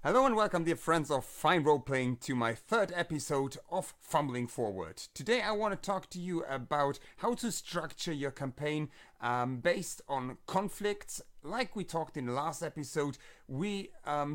Hello and welcome, dear friends of fine role-playing, to my third episode of Fumbling Forward. Today I want to talk to you about how to structure your campaign based on conflicts. Like we talked in the last episode, we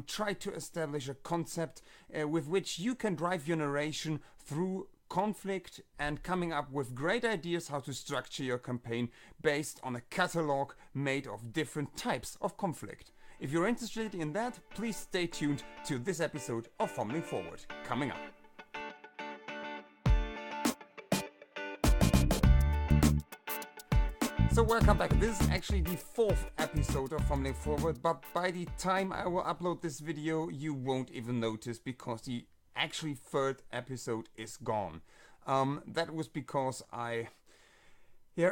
tried to establish a concept with which you can drive your narration through conflict and coming up with great ideas how to structure your campaign based on a catalog made of different types of conflict. If you're interested in that, please stay tuned to this episode of Fumbling Forward, coming up. So welcome back. This is actually the fourth episode of Fumbling Forward, but by the time I will upload this video, you won't even notice because the actually third episode is gone. That was because I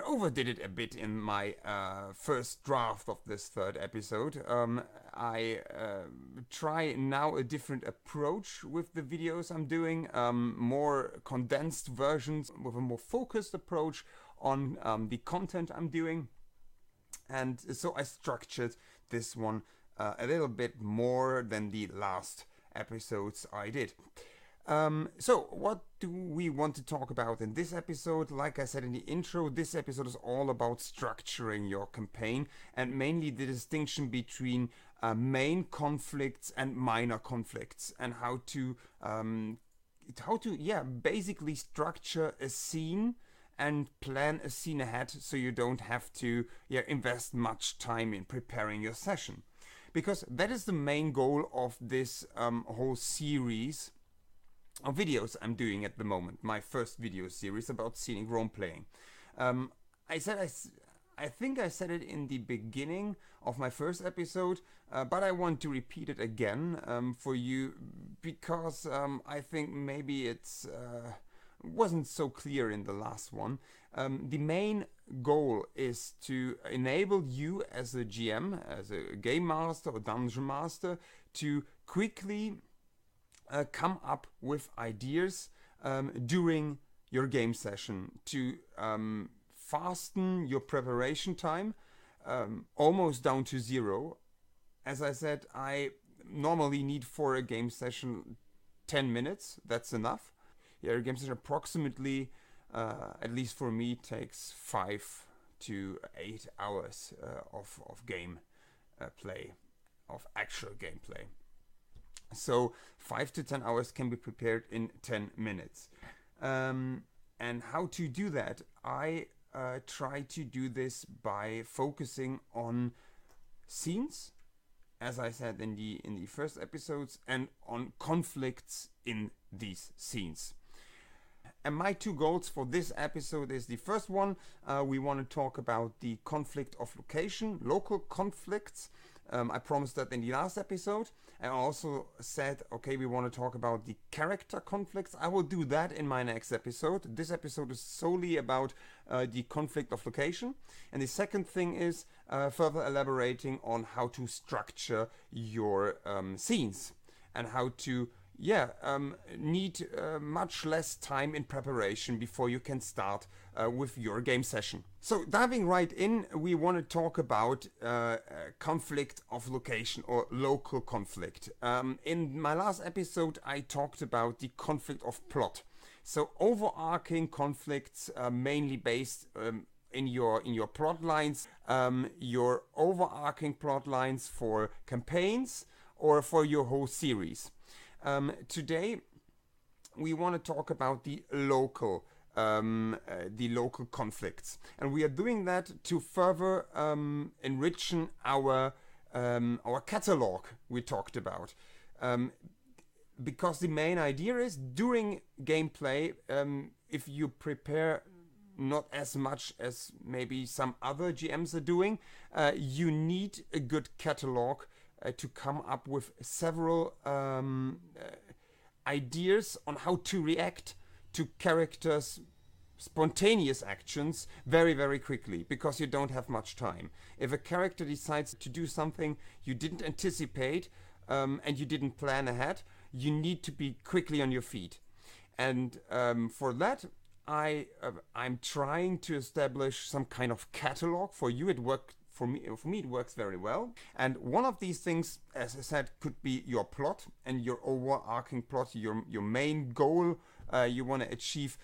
overdid it a bit in my first draft of this third episode. I try now a different approach with the videos I'm doing, more condensed versions with a more focused approach on the content I'm doing. And so I structured this one a little bit more than the last episodes I did. So what do we want to talk about in this episode? Like I said in the intro, this episode is all about structuring your campaign and mainly the distinction between main conflicts and minor conflicts, and how to basically structure a scene and plan a scene ahead so you don't have to invest much time in preparing your session. Because that is the main goal of this whole series of videos I'm doing at the moment, my first video series about scenic role-playing. I think I said it in the beginning of my first episode, but I want to repeat it again for you because I think maybe it's wasn't so clear in the last one. The main goal is to enable you as a GM, as a game master or dungeon master, to quickly come up with ideas during your game session, to fasten your preparation time almost down to zero. As I said, I normally need for a game session 10 minutes. That's enough. A game session approximately, at least for me, takes 5 to 8 hours of game play, of actual gameplay. So 5 to 10 hours can be prepared in 10 minutes. And how to do that? I try to do this by focusing on scenes, as I said in the first episodes, and on conflicts in these scenes. And my two goals for this episode is the first one, we want to talk about the conflict of location, local conflicts. I promised that in the last episode. I also said, okay, we want to talk about the character conflicts. I will do that in my next episode. This episode is solely about the conflict of location. And the second thing is further elaborating on how to structure your scenes and how to need much less time in preparation before you can start with your game session. So diving right in, we want to talk about conflict of location or local conflict. In my last episode, I talked about the conflict of plot. So overarching conflicts mainly based in your plot lines, your overarching plot lines for campaigns or for your whole series. Today we want to talk about the local conflicts, and we are doing that to further enrich our catalog we talked about, because the main idea is during gameplay, if you prepare not as much as maybe some other GMs are doing, you need a good catalog to come up with several ideas on how to react to characters' spontaneous actions very, very quickly, because you don't have much time. If a character decides to do something you didn't anticipate and you didn't plan ahead, you need to be quickly on your feet. And for that, I'm trying to establish some kind of catalog for you. It worked For me, it works very well. And one of these things, as I said, could be your plot and your overarching plot, your main goal you want to achieve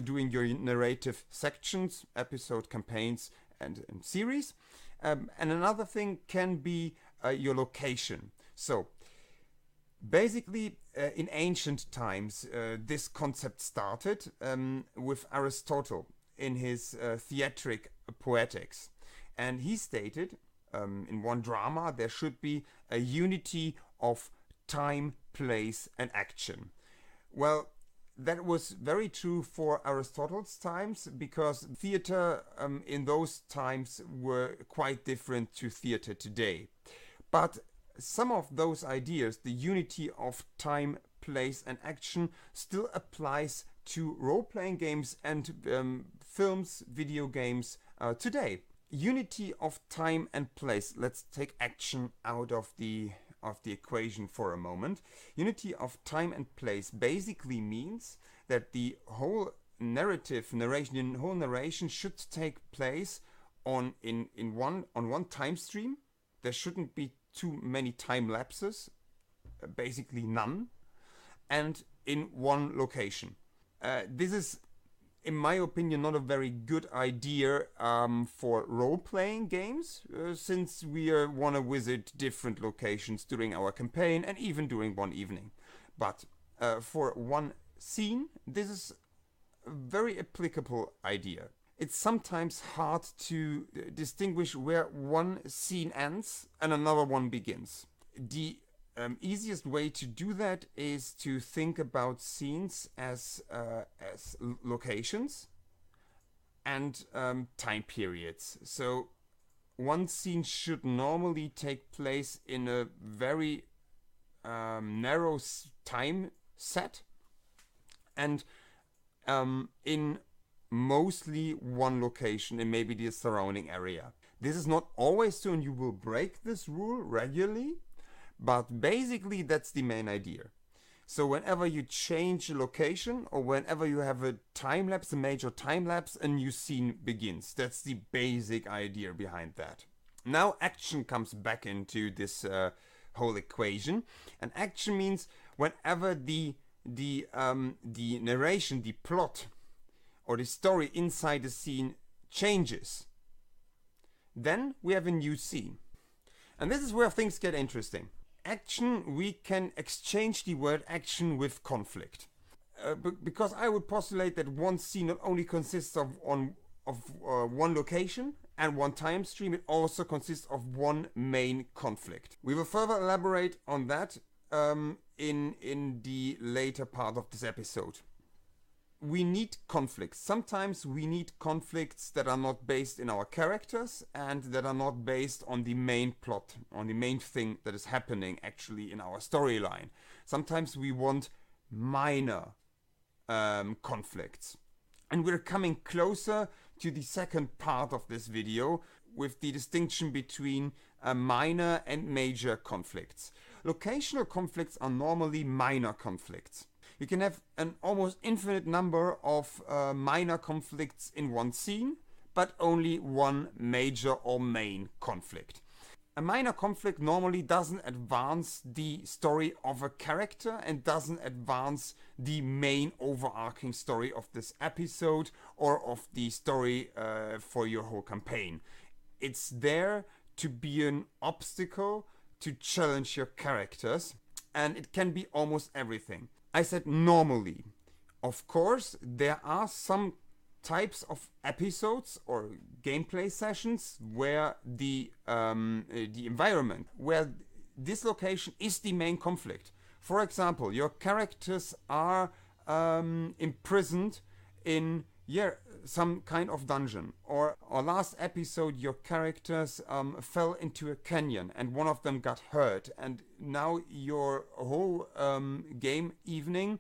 doing your narrative sections, episode, campaigns, and series. And another thing can be your location. So basically, in ancient times, this concept started with Aristotle in his theatric Poetics. And he stated, in one drama, there should be a unity of time, place, and action. Well, that was very true for Aristotle's times, because theater in those times were quite different to theater today. But some of those ideas, the unity of time, place, and action, still applies to role-playing games and films, video games today. Unity of time and place. Let's take action out of the equation for a moment. Unity of time and place basically means that the whole narration should take place on one time stream. There shouldn't be too many time lapses, basically none, and in one location. This is, in my opinion, not a very good idea for role-playing games, since we want to visit different locations during our campaign and even during one evening. But for one scene, this is a very applicable idea. It's sometimes hard to distinguish where one scene ends and another one begins. The easiest way to do that is to think about scenes as locations and time periods. So one scene should normally take place in a very narrow time set and in mostly one location and maybe the surrounding area. This is not always true, and you will break this rule regularly. But basically, that's the main idea. So whenever you change a location or whenever you have a time lapse, a major time lapse, a new scene begins. That's the basic idea behind that. Now action comes back into this whole equation. And action means whenever the narration, the plot, or the story inside the scene changes, then we have a new scene. And this is where things get interesting. Action, we can exchange the word action with conflict. Because I would postulate that one scene not only consists of one location and one time stream, it also consists of one main conflict. We will further elaborate on that in the later part of this episode. We need conflicts. Sometimes we need conflicts that are not based in our characters and that are not based on the main plot, on the main thing that is happening actually in our storyline. Sometimes we want minor conflicts. And we're coming closer to the second part of this video with the distinction between minor and major conflicts. Locational conflicts are normally minor conflicts. You can have an almost infinite number of minor conflicts in one scene, but only one major or main conflict. A minor conflict normally doesn't advance the story of a character and doesn't advance the main overarching story of this episode or of the story for your whole campaign. It's there to be an obstacle to challenge your characters, and it can be almost everything. I said normally. Of course, there are some types of episodes or gameplay sessions where the environment, where this location is the main conflict. For example, your characters are imprisoned in some kind of dungeon. Or last episode, your characters fell into a canyon and one of them got hurt. And now your whole game evening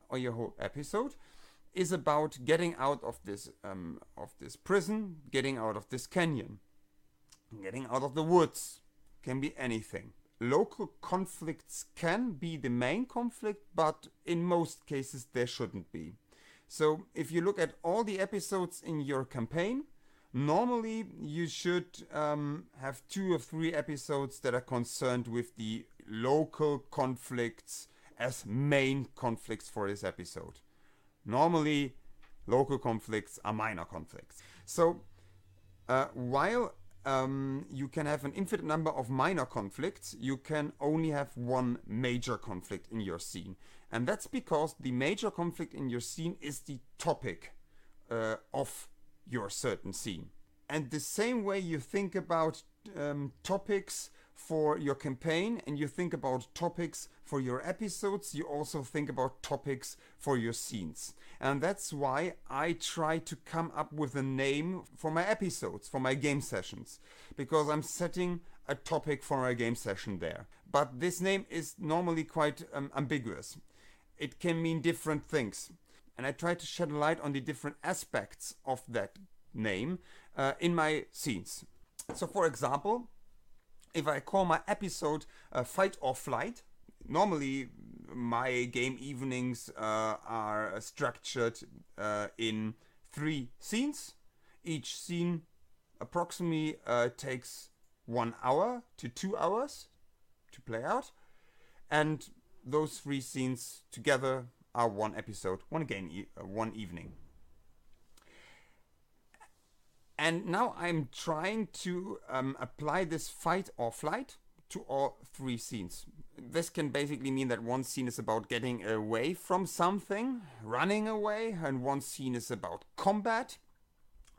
or your whole episode is about getting out of this prison, getting out of this canyon, getting out of the woods. Can be anything. Local conflicts can be the main conflict, but in most cases there shouldn't be. So if you look at all the episodes in your campaign, Normally, you should have 2 or 3 episodes that are concerned with the local conflicts as main conflicts for this episode. Normally, local conflicts are minor conflicts. So, while you can have an infinite number of minor conflicts, you can only have one major conflict in your scene. And that's because the major conflict in your scene is the topic of your certain scene. And the same way you think about topics for your campaign and you think about topics for your episodes, you also think about topics for your scenes. And that's why I try to come up with a name for my episodes, for my game sessions, because I'm setting a topic for a game session there. But this name is normally quite ambiguous. It can mean different things. And I try to shed a light on the different aspects of that name in my scenes. So for example, if I call my episode Fight or Flight, normally my game evenings are structured in 3 scenes. Each scene approximately takes 1 hour to 2 hours to play out. And those 3 scenes together are 1 episode, one evening. And now I'm trying to apply this fight or flight to all 3 scenes. This can basically mean that one scene is about getting away from something, running away, and one scene is about combat,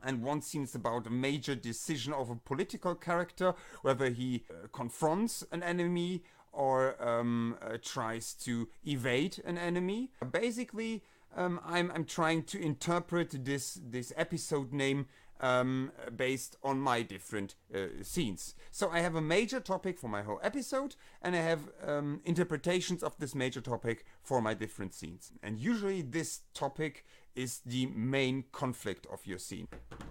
and one scene is about a major decision of a political character, whether he confronts an enemy or tries to evade an enemy. Basically, I'm trying to interpret this episode name based on my different scenes. So I have a major topic for my whole episode, and I have interpretations of this major topic for my different scenes. And usually this topic is the main conflict of your scene.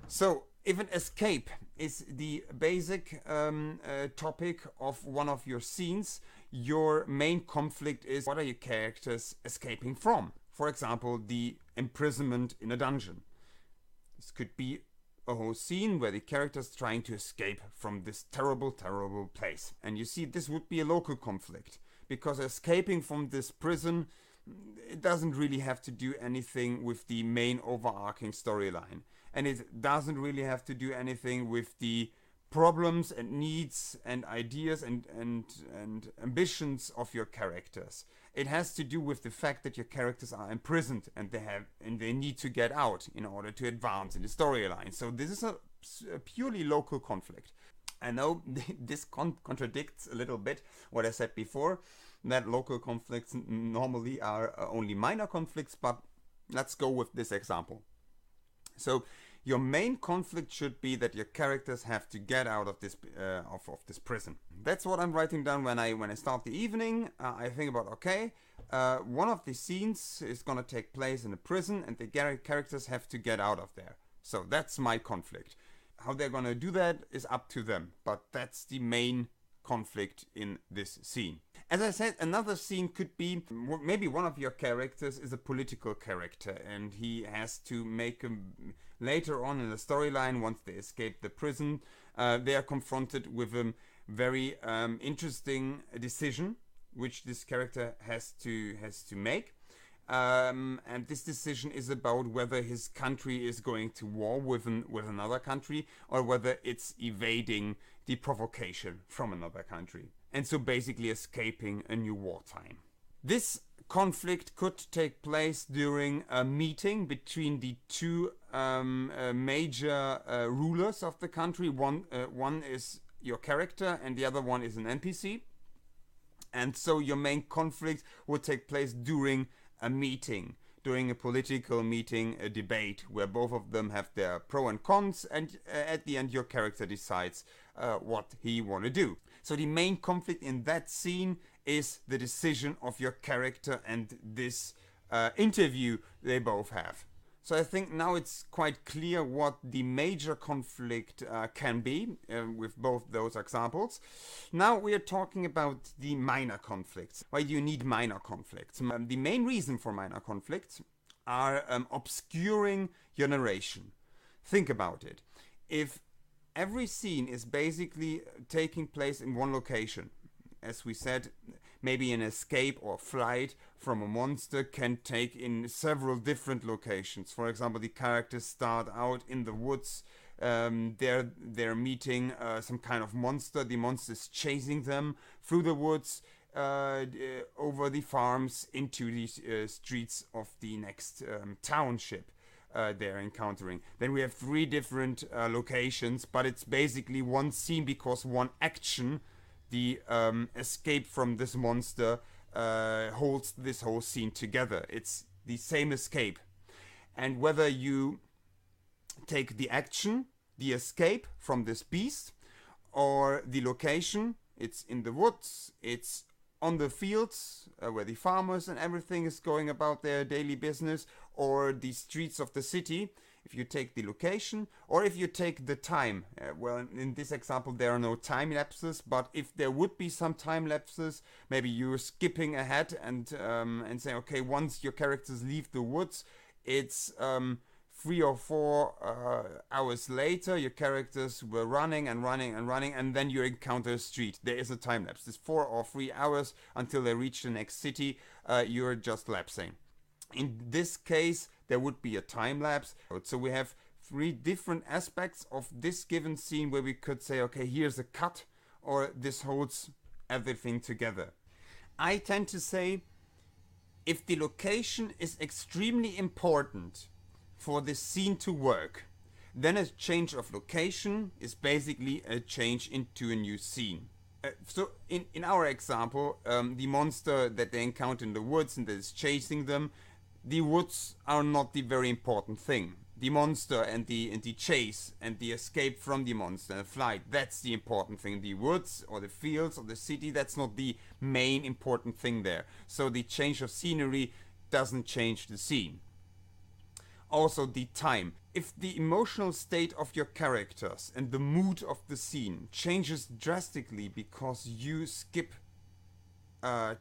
So if an escape is the basic topic of one of your scenes, your main conflict is what are your characters escaping from? For example, the imprisonment in a dungeon. This could be a whole scene where the character's trying to escape from this terrible, terrible place. And you see, this would be a local conflict, because escaping from this prison, it doesn't really have to do anything with the main overarching storyline. And it doesn't really have to do anything with the problems and needs and ideas and ambitions of your characters. It has to do with the fact that your characters are imprisoned and they need to get out in order to advance in the storyline. So this is a purely local conflict. I know this contradicts a little bit what I said before, that local conflicts normally are only minor conflicts, but let's go with this example. So your main conflict should be that your characters have to get out of this this prison. That's what I'm writing down when I start the evening. I think about, okay, one of the scenes is gonna take place in a prison, and the characters have to get out of there. So that's my conflict. How they're gonna do that is up to them, but that's the main conflict in this scene. As I said, another scene could be maybe one of your characters is a political character, and he has to make later on in the storyline, once they escape the prison, they are confronted with a very interesting decision which this character has to make. And this decision is about whether his country is going to war with another country, or whether it's evading the provocation from another country. And so basically escaping a new wartime. This conflict could take place during a meeting between the 2 major rulers of the country. One is your character and the other one is an NPC. And so your main conflict would take place during a meeting, during a political meeting, a debate, where both of them have their pro and cons, and at the end your character decides what he want to do. So the main conflict in that scene is the decision of your character and this interview they both have. So I think now it's quite clear what the major conflict can be with both those examples. Now we are talking about the minor conflicts. Why do you need minor conflicts? The main reason for minor conflicts are obscuring your narration. Think about it. if every scene is basically taking place in one location, as we said, maybe an escape or flight from a monster can take in several different locations. For example, the characters start out in the woods. They're meeting some kind of monster. The monster is chasing them through the woods, over the farms, into the streets of the next township they're encountering. Then we have 3 different locations, but it's basically one scene because one action, the escape from this monster, holds this whole scene together. It's the same escape. And whether you take the action, the escape from this beast, or the location, it's in the woods, it's on the fields where the farmers and everything is going about their daily business, or the streets of the city, if you take the location, or if you take the time. Well, in this example there are no time lapses, but if there would be some time lapses, maybe you're skipping ahead and saying, okay, once your characters leave the woods, it's 3 or 4 hours later, your characters were running, and then you encounter a street. There is a time lapse. It's 4 or 3 hours until they reach the next city. You're just lapsing. In this case, there would be a time lapse. So we have 3 different aspects of this given scene where we could say, okay, here's a cut, or this holds everything together. I tend to say, if the location is extremely important for this scene to work, then a change of location is basically a change into a new scene. So in our example, the monster that they encounter in the woods and that is chasing them, the woods are not the very important thing. The monster and the chase and the escape from the monster and flight, that's the important thing. The woods or the fields or the city, that's not the main important thing there. So the change of scenery doesn't change the scene. Also the time. If the emotional state of your characters and the mood of the scene changes drastically because you skip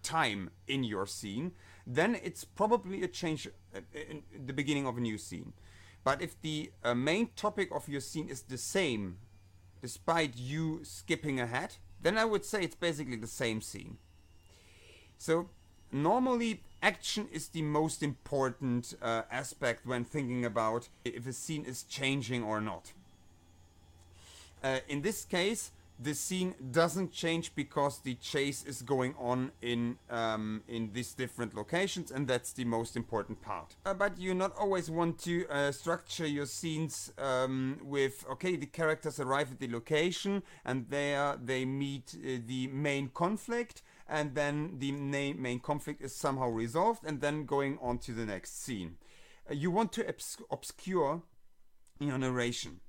time in your scene, then it's probably a change in the beginning of a new scene. But if the main topic of your scene is the same, despite you skipping ahead, then I would say it's basically the same scene. So normally action is the most important aspect when thinking about if a scene is changing or not. In this case, the scene doesn't change because the chase is going on in these different locations, and that's the most important part. But you not always want to structure your scenes with, okay, the characters arrive at the location and there they meet the main conflict, and then the main conflict is somehow resolved, and then going on to the next scene. You want to obscure your narration.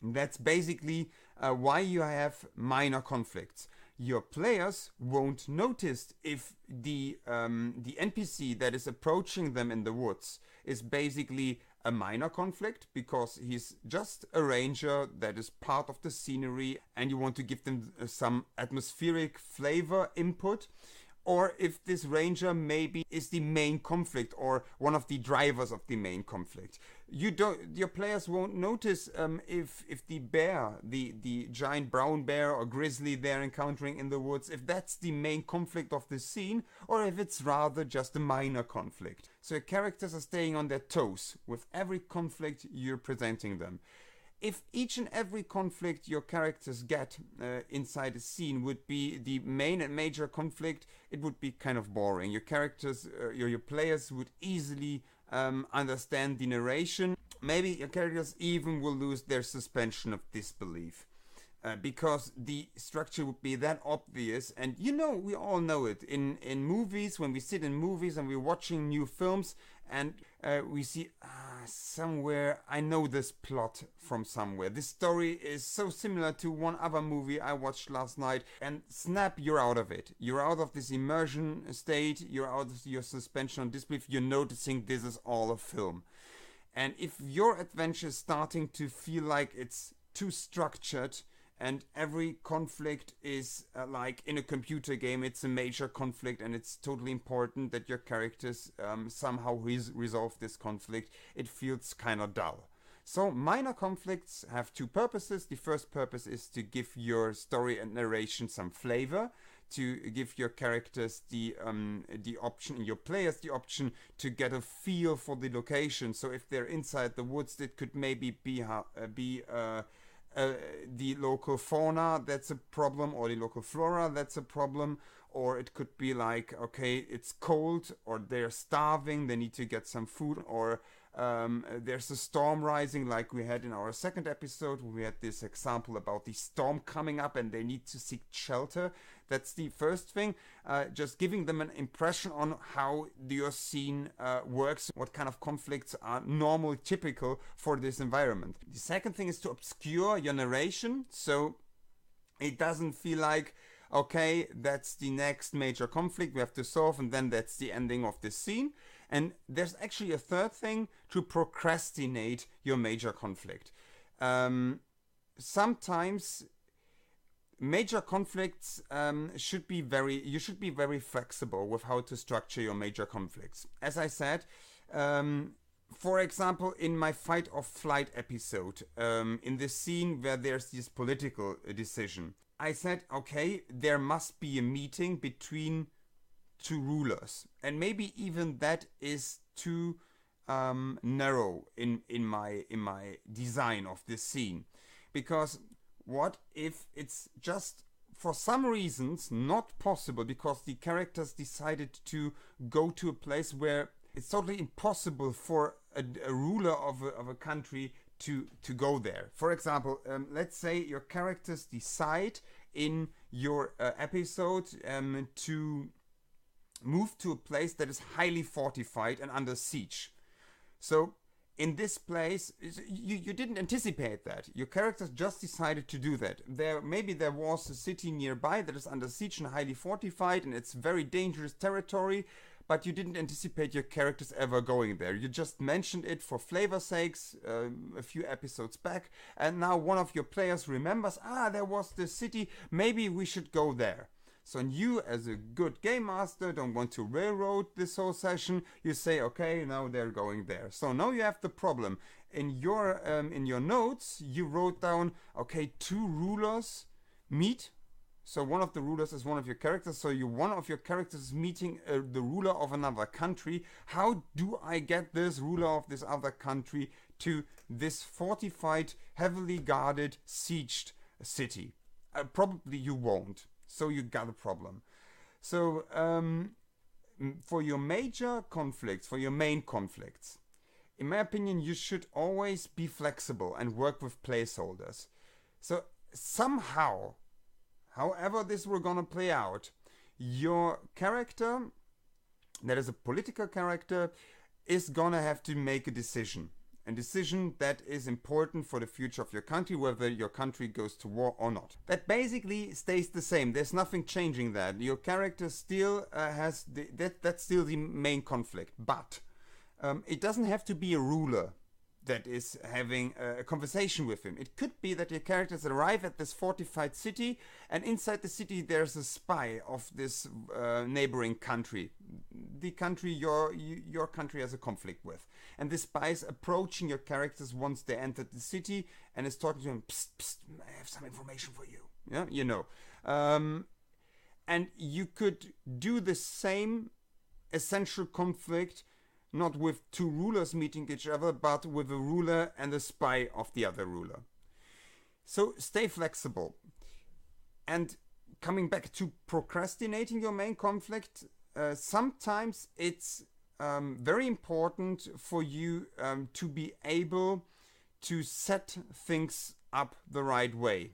That's basically why you have minor conflicts. Your players won't notice if the NPC that is approaching them in the woods is basically a minor conflict, because he's just a ranger that is part of the scenery and you want to give them some atmospheric flavor input, or if this ranger maybe is the main conflict or one of the drivers of the main conflict. Your players won't notice if the bear, the giant brown bear or grizzly they're encountering in the woods, if that's the main conflict of the scene, or if it's rather just a minor conflict. So your characters are staying on their toes with every conflict you're presenting them. If each and every conflict your characters get inside a scene would be the main and major conflict, it would be kind of boring. Your characters, your players would easily understand the narration. Maybe your characters even will lose their suspension of disbelief. Because the structure would be that obvious, and we all know it in movies. When we sit in movies and we're watching new films and we see somewhere, I know this plot from somewhere, this story is so similar to one other movie I watched last night, and snap, you're out of it. You're out of this immersion state, you're out of your suspension of disbelief, you're noticing this is all a film. And if your adventure is starting to feel like it's too structured, and every conflict is like in a computer game, it's a major conflict and it's totally important that your characters somehow resolve this conflict, it feels kind of dull. So minor conflicts have two purposes. The first purpose is to give your story and narration some flavor, to give your characters the option, and your players the option to get a feel for the location. So if they're inside the woods, it could maybe be the local fauna that's a problem, or the local flora that's a problem. Or it could be like, okay, it's cold, or they're starving, they need to get some food, or there's a storm rising, like we had in our second episode. We had this example about the storm coming up and they need to seek shelter. That's the first thing, just giving them an impression on how your scene works, what kind of conflicts are normal, typical for this environment. The second thing is to obscure your narration, so it doesn't feel like, okay, that's the next major conflict we have to solve, and then that's the ending of this scene. And there's actually a third thing: to procrastinate your major conflict. Sometimes major conflicts you should be very flexible with how to structure your major conflicts. As I said, for example, in my fight or flight episode, in this scene where there's this political decision, I said, okay, there must be a meeting between two rulers, and maybe even that is too narrow in my design of this scene, because what if it's just for some reasons not possible, because the characters decided to go to a place where it's totally impossible for a ruler of a country to go there. For example, let's say your characters decide in your episode to move to a place that is highly fortified and under siege. So in this place, you didn't anticipate that. Your characters just decided to do that. Maybe there was a city nearby that is under siege and highly fortified, and it's very dangerous territory, but you didn't anticipate your characters ever going there. You just mentioned it for flavor's sakes a few episodes back, and now one of your players remembers, there was this city, maybe we should go there. So you, as a good game master, don't want to railroad this whole session. You say, okay, now they're going there. So now you have the problem. In your notes, you wrote down, okay, two rulers meet. So one of the rulers is one of your characters. So one of your characters is meeting the ruler of another country. How do I get this ruler of this other country to this fortified, heavily guarded, sieged city? Probably you won't. So you got a problem. So for your major conflicts, for your main conflicts, in my opinion, you should always be flexible and work with placeholders. So somehow, however this were gonna play out, your character, that is a political character, is gonna have to make a decision. A decision that is important for the future of your country, whether your country goes to war or not. That basically stays the same. There's nothing changing that. Your character still has that's still the main conflict. But it doesn't have to be a ruler that is having a conversation with him. It could be that your characters arrive at this fortified city, and inside the city there's a spy of this neighboring country, the country your country has a conflict with. And this spy is approaching your characters once they entered the city and is talking to him, psst, psst, I have some information for you. Yeah, you know. And you could do the same essential conflict, not with two rulers meeting each other, but with a ruler and a spy of the other ruler. So stay flexible. And coming back to procrastinating your main conflict, sometimes it's very important for you to be able to set things up the right way.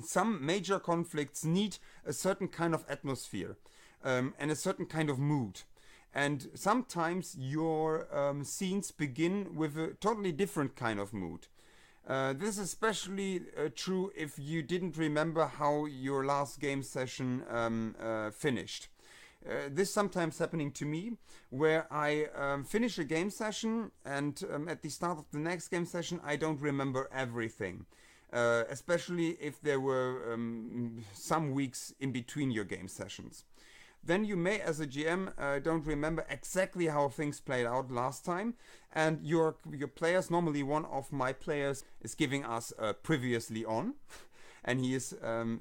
Some major conflicts need a certain kind of atmosphere and a certain kind of mood. And sometimes your scenes begin with a totally different kind of mood. This is especially true if you didn't remember how your last game session finished. This sometimes happening to me, where I finish a game session and at the start of the next game session I don't remember everything. Especially if there were some weeks in between your game sessions. then you may, as a GM, don't remember exactly how things played out last time, and your players, normally one of my players is giving us previously on, and he is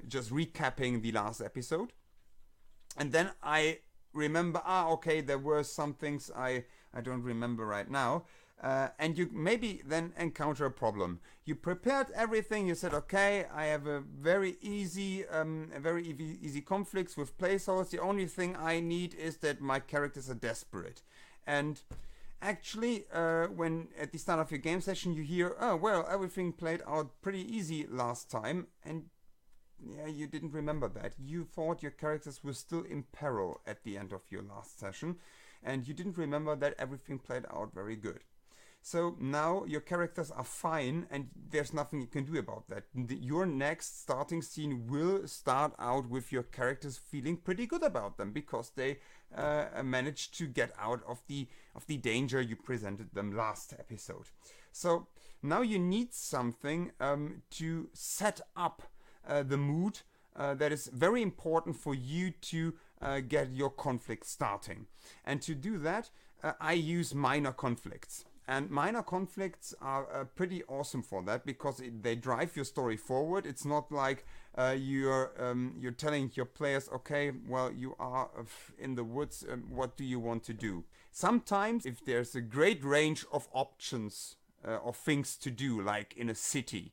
just recapping the last episode, and then I remember, okay, there were some things I don't remember right now. And you maybe then encounter a problem. You prepared everything. You said, okay, I have a very easy conflicts with placeholders. The only thing I need is that my characters are desperate. And actually, when at the start of your game session you hear, oh well, everything played out pretty easy last time, and yeah, you didn't remember that. You thought your characters were still in peril at the end of your last session, and you didn't remember that everything played out very good. So now your characters are fine, and there's nothing you can do about that. Your next starting scene will start out with your characters feeling pretty good about them, because they managed to get out of the danger you presented them last episode. So now you need something to set up the mood that is very important for you to get your conflict starting. And to do that, I use minor conflicts. And minor conflicts are pretty awesome for that, because they drive your story forward. It's not like you're telling your players, okay, well, you are in the woods, what do you want to do? Sometimes, if there's a great range of options of things to do, like in a city,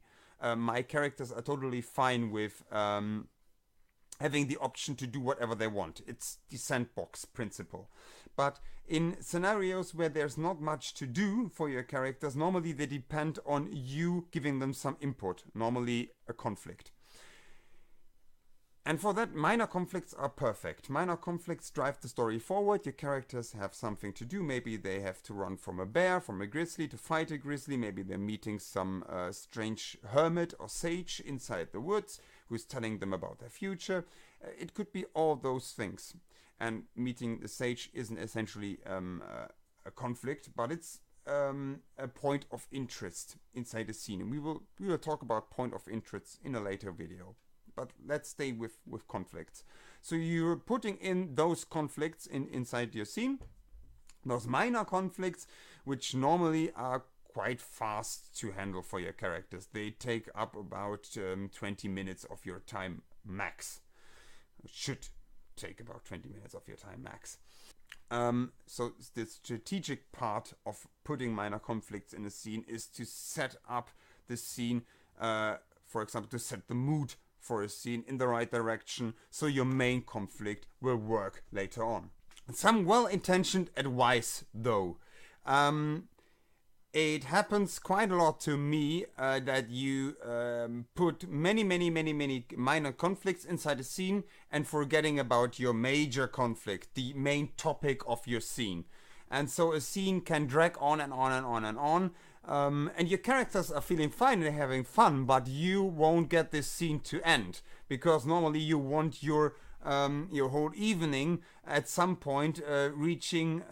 my characters are totally fine with having the option to do whatever they want. It's the sandbox principle. But in scenarios where there's not much to do for your characters, normally they depend on you giving them some input, normally a conflict. And for that, minor conflicts are perfect. Minor conflicts drive the story forward. Your characters have something to do. Maybe they have to run from a bear, from a grizzly, to fight a grizzly. Maybe they're meeting some strange hermit or sage inside the woods who's telling them about their future. It could be all those things. And meeting the sage isn't essentially a conflict, but it's a point of interest inside the scene. And we will talk about point of interest in a later video. But let's stay with conflicts. So you're putting in those conflicts inside your scene. Those minor conflicts, which normally are quite fast to handle for your characters. They take up about 20 minutes of your time max. Should take about 20 minutes of your time max. So the strategic part of putting minor conflicts in a scene is to set up the scene, for example, to set the mood for a scene in the right direction, so your main conflict will work later on. Some well-intentioned advice, though. It happens quite a lot to me that you put many minor conflicts inside a scene and forgetting about your major conflict, the main topic of your scene. And so a scene can drag on and on and on and on. And your characters are feeling fine and they're having fun, but you won't get this scene to end, because normally you want your whole evening at some point reaching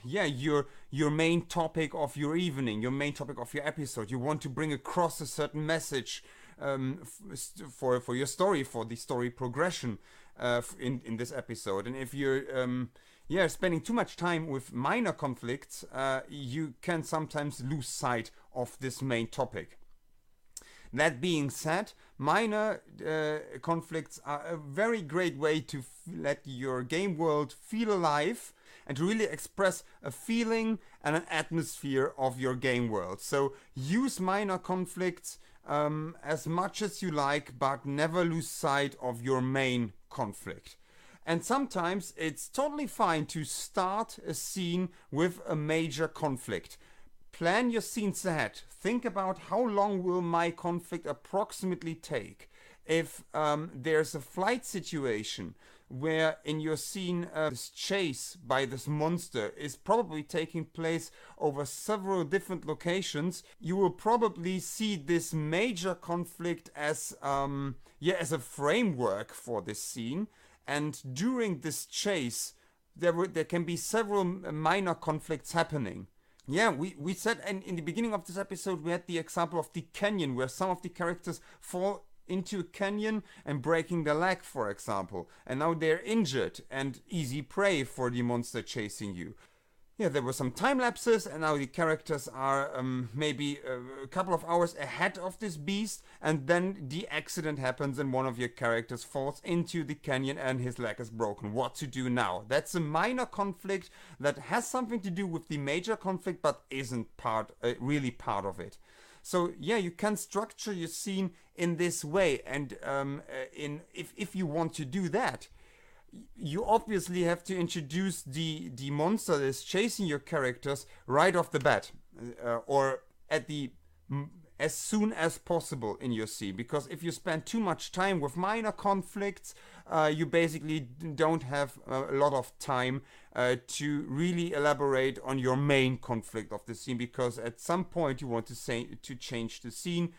your main topic of your evening, your main topic of your episode. You want to bring across a certain message for your story, for the story progression in this episode. And if you're spending too much time with minor conflicts, you can sometimes lose sight of this main topic. That being said, minor conflicts are a very great way to let your game world feel alive and to really express a feeling and an atmosphere of your game world. So use minor conflicts as much as you like, but never lose sight of your main conflict. And sometimes it's totally fine to start a scene with a major conflict. Plan your scenes ahead. Think about how long will my conflict approximately take. If there's a flight situation where in your scene this chase by this monster is probably taking place over several different locations, you will probably see this major conflict as a framework for this scene. And during this chase, there can be several minor conflicts happening. Yeah, we said in the beginning of this episode, we had the example of the canyon where some of the characters fall into a canyon and breaking their leg, for example. And now they're injured and easy prey for the monster chasing you. Yeah, there were some time lapses, and now the characters are maybe a couple of hours ahead of this beast, and then the accident happens and one of your characters falls into the canyon and his leg is broken. What to do now? That's a minor conflict that has something to do with the major conflict, but isn't really part of it. So yeah, you can structure your scene in this way, and if you want to do that, you obviously have to introduce the monster that is chasing your characters right off the bat, or as soon as possible in your scene, because if you spend too much time with minor conflicts, you basically don't have a lot of time to really elaborate on your main conflict of the scene, because at some point you want to change the scene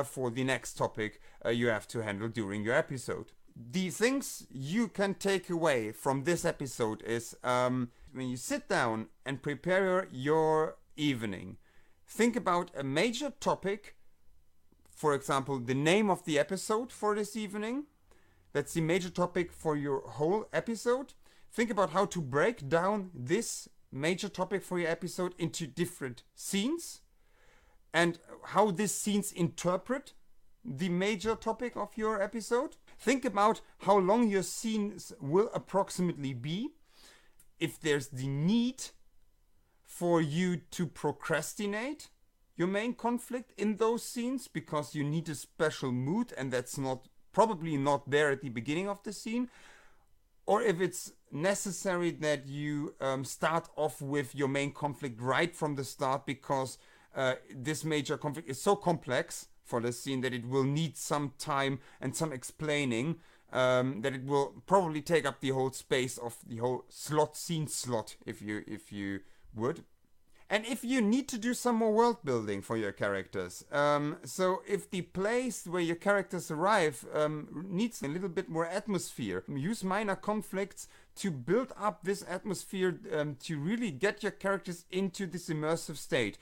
for the next topic you have to handle during your episode. The things you can take away from this episode is when you sit down and prepare your evening, think about a major topic, for example, the name of the episode for this evening. That's the major topic for your whole episode. Think about how to break down this major topic for your episode into different scenes and how these scenes interpret the major topic of your episode. Think about how long your scenes will approximately be. If there's the need for you to procrastinate your main conflict in those scenes because you need a special mood and that's probably not there at the beginning of the scene. Or if it's necessary that you start off with your main conflict right from the start because this major conflict is so complex for the scene that it will need some time and some explaining, that it will probably take up the whole space of the whole scene slot, if you would. And if you need to do some more world building for your characters, so if the place where your characters arrive needs a little bit more atmosphere, use minor conflicts to build up this atmosphere, to really get your characters into this immersive state.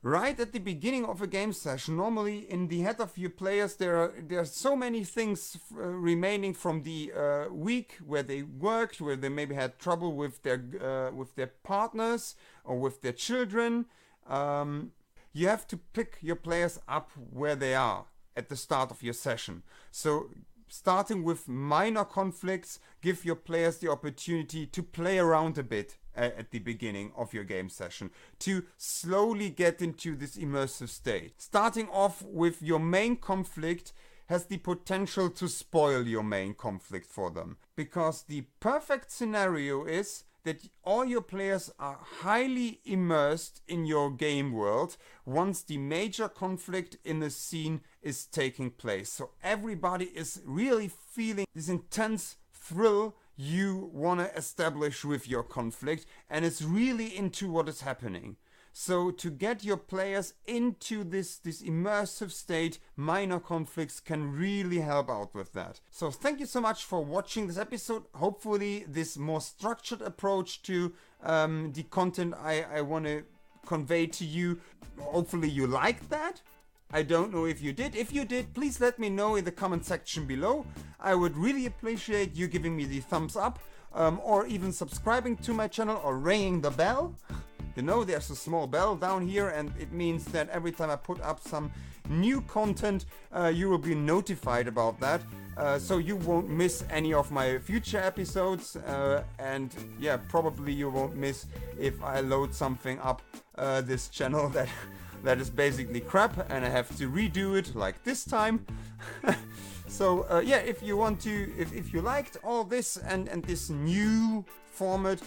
Right at the beginning of a game session, normally in the head of your players there are so many things remaining from the week where they worked, where they maybe had trouble with their partners or with their children. You have to pick your players up where they are at the start of your session. So starting with minor conflicts, give your players the opportunity to play around a bit at the beginning of your game session, to slowly get into this immersive state. Starting off with your main conflict has the potential to spoil your main conflict for them, because the perfect scenario is that all your players are highly immersed in your game world once the major conflict in the scene is taking place. So everybody is really feeling this intense thrill you want to establish with your conflict, and it's really into what is happening. So to get your players into this immersive state, minor conflicts can really help out with that. So thank you so much for watching this episode. Hopefully this more structured approach to the content I want to convey to you, hopefully you liked that. I don't know if you did. If you did, please let me know in the comment section below. I would really appreciate you giving me the thumbs up, or even subscribing to my channel or ringing the bell. You know, there's a small bell down here, and it means that every time I put up some new content, you will be notified about that. So you won't miss any of my future episodes, and yeah, probably you won't miss if I load something up this channel that is basically crap and I have to redo it like this time. So yeah, if you want to, if you liked all this and this new format,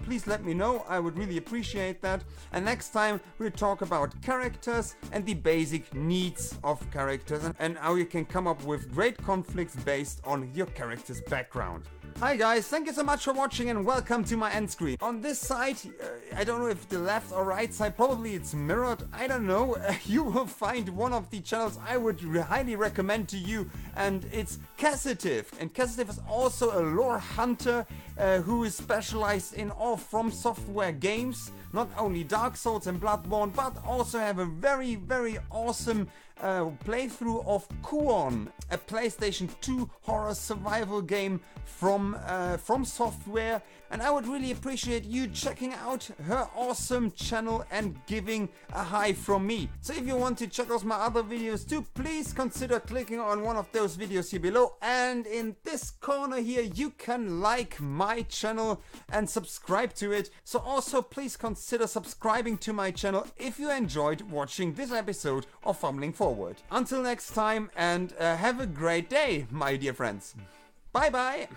please let me know. I would really appreciate that. And next time we'll talk about characters and the basic needs of characters and how you can come up with great conflicts based on your character's background. Hi guys, thank you so much for watching and welcome to my end screen. On this side, I don't know if the left or right side, probably it's mirrored, I don't know. You will find one of the channels I would highly recommend to you, and it's Cassitive. And Cassitive is also a lore hunter. who is specialized in all From Software games, not only Dark Souls and Bloodborne, but also have a very, very awesome playthrough of Kuon, a PlayStation 2 horror survival game from Software. And I would really appreciate you checking out her awesome channel and giving a hi from me. So if you want to check out my other videos too, please consider clicking on one of those videos here below. And in this corner here, you can like my channel and subscribe to it. So also please consider subscribing to my channel if you enjoyed watching this episode of Fumbling Forward. Until next time, and have a great day, my dear friends. Bye bye.